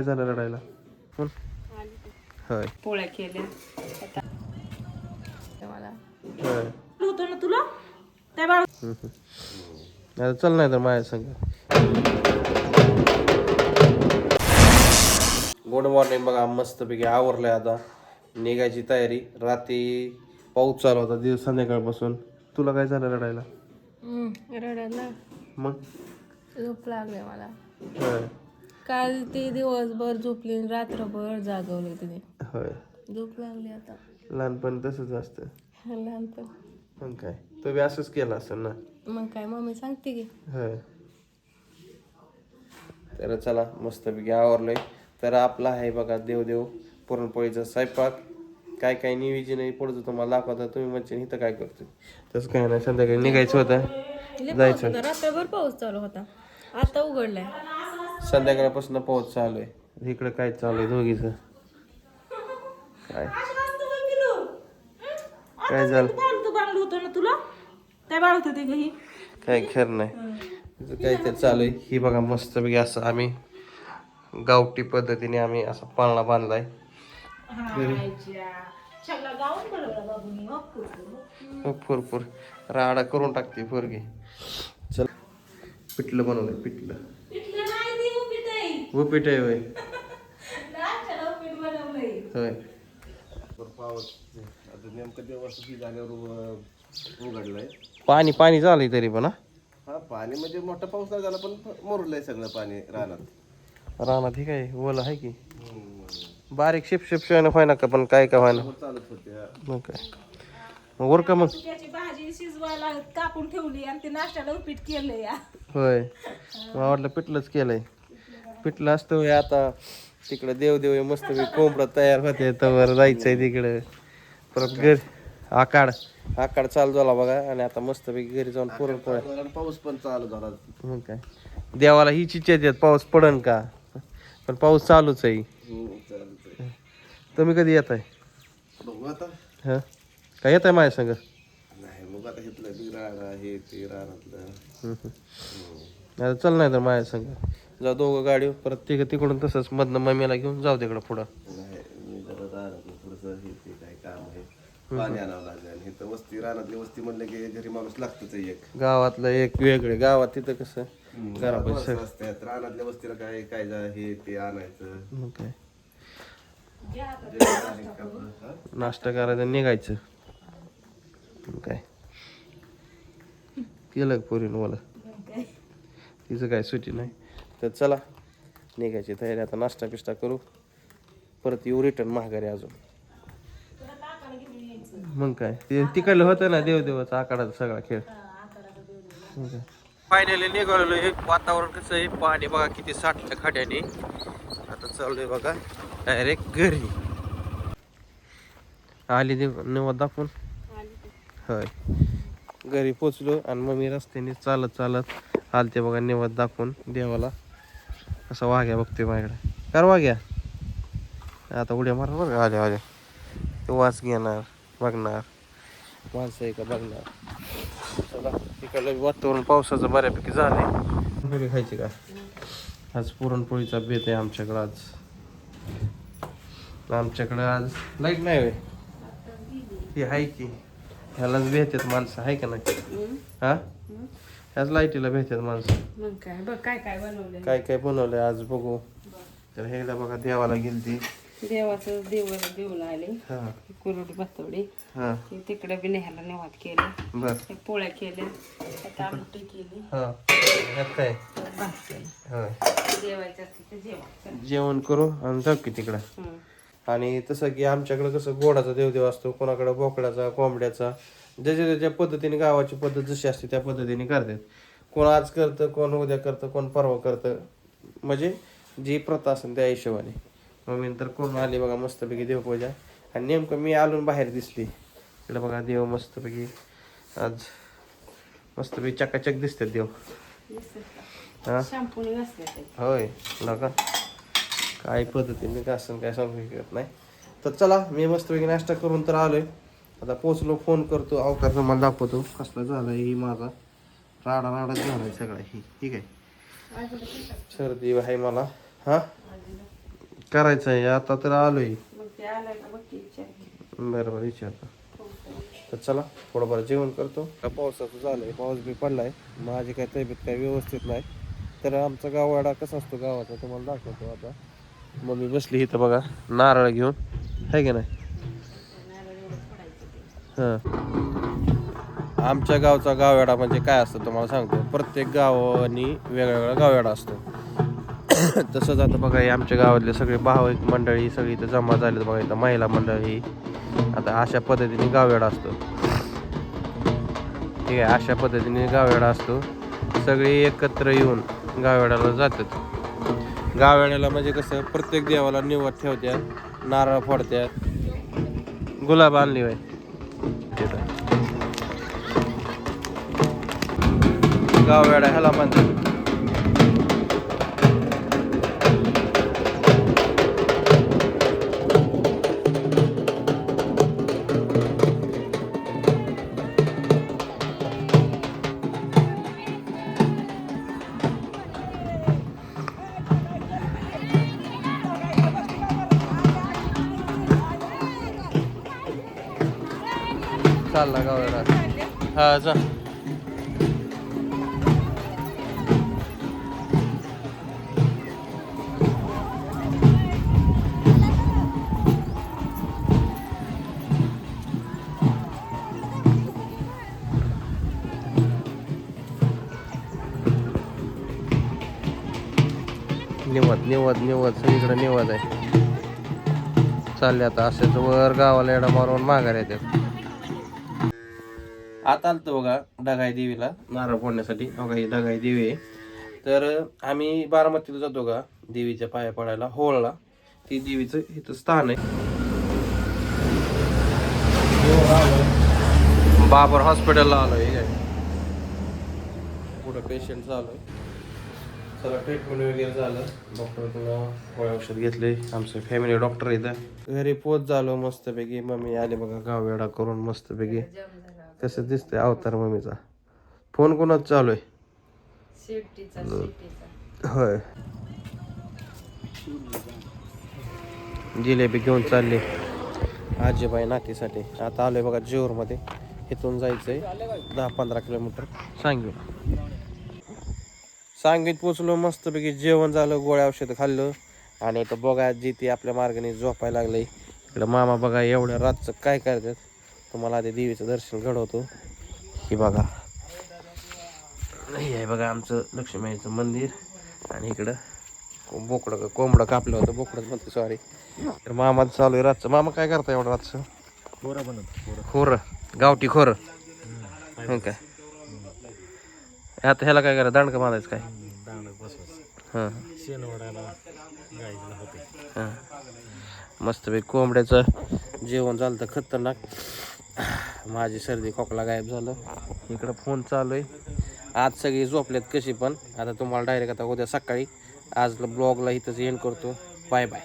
काय झालं रडायला? होय पोळ्या केल्या मला होय. होतं ना तुला त्या बाळ आता चल नाही तर माझ्या संग. Good morning. बघा मस्तपैकी आवरलंय, आता निघायची तयारी. रात्री पाऊस चालू होता दिवस संध्याकाळपासून. तुला काय झालं रडायला? रडायला मग झोप लागले मला. होय काल ते दिवसभर झोपली आणि रात्रभर जागवले तिने. होय. झोप लागली आता. लहानपण तसंच असतं. लहानपण मग काय, तो बी असंच केला असेल ना. मग काय मम्मी सांगते की. होय. तर चला मस्तपैकी आवरलंय. तर आपला आहे बघा देव पुरणपोळीचा स्वयंपाक. काय काय नियोजन आहे पुढचं तुम्हाला दाखवता. तुम्ही म्हणजे इथं काय करतो तसं काय नाही. संध्याकाळी निघायचं होतं, जायचं. रात्रभर पाऊस चालू होता, आता उघडलाय. संध्याकाळपासून पाऊस चालू आहे. इकडं काय चालू आहे दोघीचं काय काय झालं? बांधलं होतं ना तुला त्या बाळ होतं ते घरी. काय खरं नाही. काहीतरी चालू आहे. ही बघा मस्तपैकी असं आम्ही गावठी पद्धतीने आम्ही असा पाळणा बांधलाय. फुरफुर राडा करून टाकते पोरगी. चल पिठलं बनवलंय, पिठलं उपीट आहे होय. होय. नेमकं देवस्थिती झाल्यावर उघडलंय. पाणी पाणी झालंय तरी पण. हा पाणी म्हणजे मोठा पाऊस नाही झाला, पण मुरलंय सगळं पाणी रानात. रानात ही काय ओलं आहे की बारीक शिप व्हायना का, पण काय व्हायना. चालत होते. मग काय मग वर का मग. त्याची भाजी शिजवायला कापून ठेवली आणि ते नाश्त्याला उपीट केलं या. होय मला वाटलं पिठलंच केलंय. पिठलं असतं होय. आता तिकडं देव मस्त कोंबडं तयार होते, तर जायचंय तिकडं. परत घरी आकाड चालू झाला बघा. आणि आता मस्तपैकी घरी जाऊन पुरणपोळ्या. पाऊस पण चालू झाला. मग काय देवाला हीच इच्छा येते पाऊस पडन का, पण पाऊस चालूच आहे. चालतंय. तुम्ही कधी येत आहे? बघू आता. हा काय येत आहे माझ्या संग? नाही मग आता घेतलं बी राणा हे ते रानातलं. आता चल नाही तर माझ्या संग जाऊ दोघं गाडी. परत तिकडून तसंच मधनं मम्मीला घेऊन जाऊ तिकडं पुढं. नाही मी जरा रानातलं थोडंसं हे ते काय काम आहे, पाणी आणावं लागेल. हे तर वस्ती रानातली वस्ती म्हणलं की घरी माणूस लागतच एक. गावातलं एक वेगळे. गावात तिथं कसं घरापाशी असतात, रानातल्या वस्तीला काय काय हे ते आणायचं. मग काय नाश्ता करायचं निघायचं. मग काय केलं पोरीनं मला, तिचं काय सुटी नाही. तर चला निघायची तयारी. आता नाश्ता पिष्टा करू, परत येऊ रिटर्न महागारी अजून. मग काय ते तिकडलं होतं ना देवाचा आकाराचा सगळा खेळ. फायनली निघालेलो. हे वातावरण कसं आहे, पाणी बघा किती साठलं खड्याने. आता चाललोय बघा डायरेक्ट घरी. आली निवाद दाखवून. होय घरी पोचलो आणि मग मी रस्त्याने चालत आलते बघा निवाद दाखवून देवाला. कसा वाघ्या बघतोय माझ्याकडे. कर वाघ्या आता उड्या मार बरं. आल्या तो वास घेणार, बघणार माणसं आहे का बघणार. चला तिकडलं वातावरण पावसाचं बऱ्यापैकी झालंय. खायची का आज पुरणपोळीचा बेत आहे आमच्याकडं. आमच्याकडं आज लाईट नाही होय. ही आहे की ह्यालाच भेटतात माणसं आहे का नाही. हा ह्याच लाईटीला भेटतात माणसं. मग काय बघ काय बनवलंय. काय बनवलंय आज बघू. तर ह्याला बघा देवाला गेलती. देवाचं देऊला आले. हा कुरुडी भातवडी. हा तिकडे बी नेहाला निवाद केले. बर पोळ्या केल्या, आता आमटी केली, हा ह्यात काय भात केला. होय. जेवायचं असतं ते जेवण. जेवण करू आणि जाऊ की तिकडं. आणि तसं की आमच्याकडं कसं गोडाचा देव असतो, कोणाकडं बोकड्याचा, कोंबड्याचा. ज्याच्या पद्धतीने गावाची पद्धत जशी असते त्या पद्धतीने करतात. कोण आज करतं, कोण उद्या करतं, कोण परवा करतं. म्हणजे जी प्रथा असेल त्या हिशोबाने. मग मी नंतर कोण आले बघा मस्तपैकी देवपूजा. आणि नेमकं मी आलून बाहेर दिसली इकडे बघा देव मस्तपैकी. आज मस्तपैकी चकाचक दिसतात देव. हा होय लगा काय पद्धतीने का असं काय सांगू शकत नाही. तर चला मी मस्तपैकी नाश्ता करून तर आलोय. आता पोचलो, फोन करतो, अवतार तुम्हाला दाखवतो कसला झाला. ही माझा राडाच झालाय सगळा. ही ठीक आहे. सर्दी आहे मला. हा करायचं आहे आता तर आलोय. मग ते आलाय का बघ की विचार. बरोबर विचारतो. तर चला थोडंफार जेवण करतो. पावसाचं झालंय, पाऊस बी पडलाय, माझी काही तब्येत काही व्यवस्थित नाही. तर आमचा गाववाडा कसा असतो गावाचा तुम्हाला दाखवतो आता. मम्मी बसली इथं बघा नारळ घेऊन, आहे की नाही. हां, आमच्या गावचा गाववाडा म्हणजे काय असतं तुम्हाला सांगतो. प्रत्येक गावानी वेगवेगळा गाववाडा असतो. तसंच आता बघा हे आमच्या गावातले सगळे भाविक मंडळी सगळी इथं जमा झालेत बघा. इथं महिला मंडळी, आता अशा पद्धतीने गाववाडा असतो. ठीक आहे, अशा पद्धतीने गाववाडा असतो. सगळे एकत्र येऊन गाववाड्याला जातात. गाववाड्याला म्हणजे कसं प्रत्येक देवाला निवद ठेवतात, नारळ फोडतात. गुलाब आणली बाई गाववाड्या ह्याला म्हणतात. चालला गाववाडा. हा जा. निवद सगळीकडे निवद आहे. चालले आता असेच वर गावाला एडा मारून माघार येतात. आता आलतो बघा डगाई देवीला नारळ फोडण्यासाठी. बघा ही डगाई देवी आहे. तर आम्ही बारामतीला जातो का देवीच्या पाया पडायला होळला. ती देवीचं इथं स्थान आहे. बाबर हॉस्पिटलला आलोय. पुढे पेशंट झालोय. चला ट्रीटमेंट वगैरे झालं. डॉक्टरकडून गोळ्या औषध घेतले. आमचं फॅमिली डॉक्टर इथं घरी पोच झालो मस्तपैकी. मम्मी आले बघा गाववेडा करून मस्तपैकी. कसं दिसतंय अवतार मम्मीचा. फोन कोणाच चालू आहे? होय, जिलेबी घेऊन चालली आजीबाई नातीसाठी. आता आलोय बघा जेऊरमध्ये. इथून जायचंय 10-15 किलोमीटर सांगवीत पोचलो. मस्तपैकी जेवण झालं, गोळ्या औषधं खाल्लं आणि इथं बघा जी ती आपल्या मार्गाने झोपायला लागलंय. इकडं मामा बघा एवढ्या रातचं काय करतात. तुम्हाला आधी देवीचं दर्शन घडवतो. ही बघा हे आहे बघा आमचं लक्ष्मीचं मंदिर. आणि इकडं कोंबडं कापलं होतं, बोकडं म्हणते सॉरी. तर मामा चालू आहे रातचं. मामा काय करता एवढं रातचं? खोरं, गावठी खोरं काय. आता ह्याला काय करा दांडकं बांधायचं काय? हां हां, मस्तपैकी कोंबड्याचं जेवण झालं तर खतरनाक. माझी सर्दी खोकला गायब झालं. इकडं फोन चालू आहे. आज सगळी झोपलेत कशी पण. आता तुम्हाला डायरेक्ट आता उद्या सकाळी आज ब्लॉगला इथंच एंड करतो. Bye bye.